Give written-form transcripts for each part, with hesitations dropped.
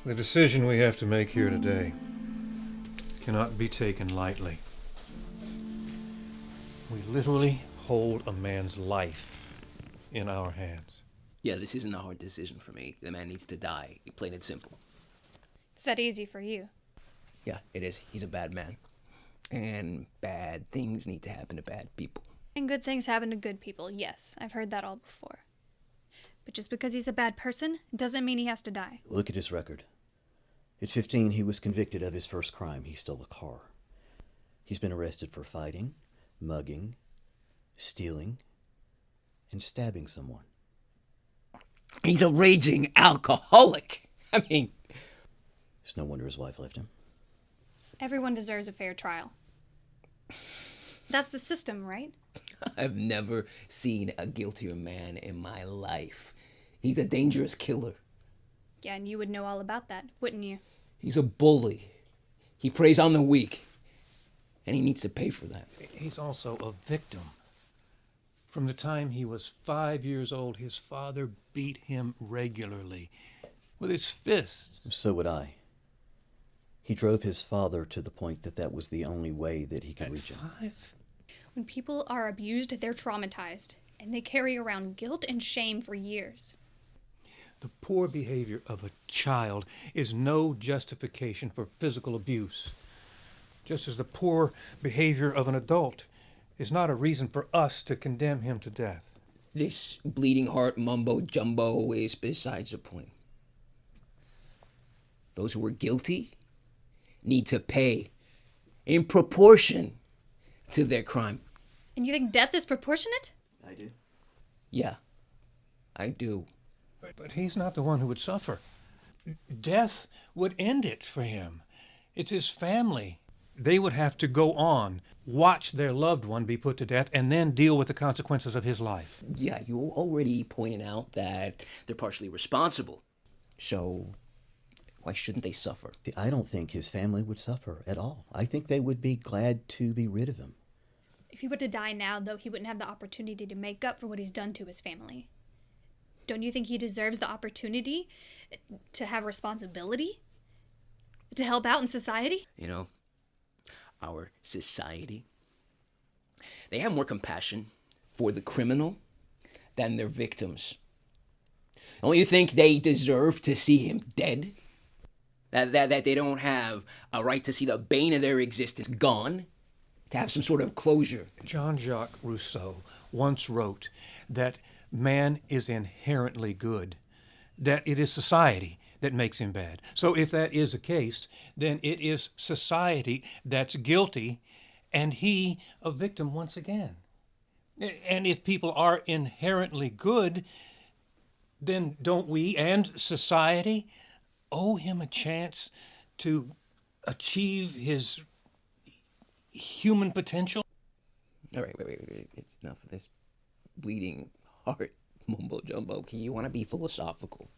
The decision we have to make here today cannot be taken lightly. We literally hold a man's life in our hands. Yeah, this isn't a hard decision for me. The man needs to die, plain and simple. It's that easy for you. Yeah, it is. He's a bad man. And bad things need to happen to bad people. And good things happen to good people, yes. I've heard that all before. But just because he's a bad person doesn't mean he has to die. Look at his record. At 15, he was convicted of his first crime. He stole a car. He's been arrested for fighting, mugging, stealing, and stabbing someone. He's a raging alcoholic. I mean... It's no wonder his wife left him. Everyone deserves a fair trial. That's the system, right? I've never seen a guiltier man in my life. He's a dangerous killer. Yeah, and you would know all about that, wouldn't you? He's a bully. He preys on the weak. And he needs to pay for that. He's also a victim. From the time he was 5 years old, his father beat him regularly with his fists. So would I. He drove his father to the point that that was the only way that he could reach him. 5? When people are abused, they're traumatized, and they carry around guilt and shame for years. The poor behavior of a child is no justification for physical abuse, just as the poor behavior of an adult is not a reason for us to condemn him to death. This bleeding heart mumbo-jumbo is besides the point. Those who are guilty need to pay in proportion to their crime. And you think death is proportionate? I do. Yeah, I do. But he's not the one who would suffer. Death would end it for him. It's his family. They would have to go on, watch their loved one be put to death, and then deal with the consequences of his life. Yeah, you already pointed out that they're partially responsible. So why shouldn't they suffer? I don't think his family would suffer at all. I think they would be glad to be rid of him. If he were to die now, though, he wouldn't have the opportunity to make up for what he's done to his family. Don't you think he deserves the opportunity to have responsibility? To help out in society? You know, our society, they have more compassion for the criminal than their victims. Don't you think they deserve to see him dead? That they don't have a right to see the bane of their existence gone? To have some sort of closure? Jean-Jacques Rousseau once wrote that man is inherently good, that it is society that makes him bad. So if that is the case, then it is society that's guilty and he a victim once again. And if people are inherently good, then don't we and society owe him a chance to achieve his human potential? All right, wait. It's enough of this bleeding heart mumbo jumbo. Okay, you want to be philosophical?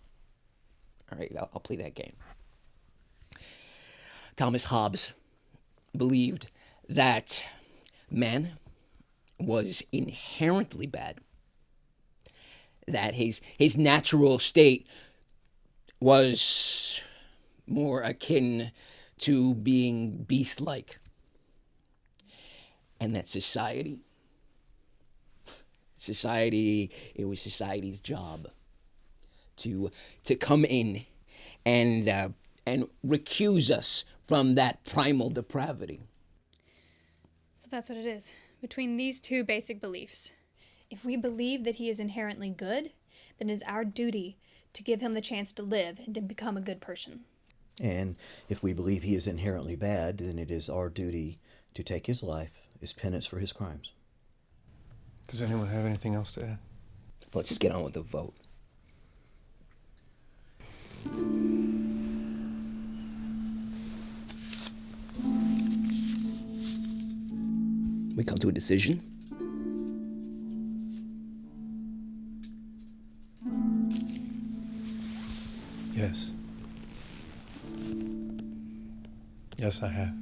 All right, I'll play that game. Thomas Hobbes believed that man was inherently bad, that his natural state was more akin to being beast-like, and that it was society's job to come in and recuse us from that primal depravity. So that's what it is. Between these two basic beliefs. If we believe that he is inherently good, then it is our duty to give him the chance to live and to become a good person. And if we believe he is inherently bad, then it is our duty to take his life as penance for his crimes. Does anyone have anything else to add? Let's just get on with the vote. We come to a decision. Yes. Yes, I have.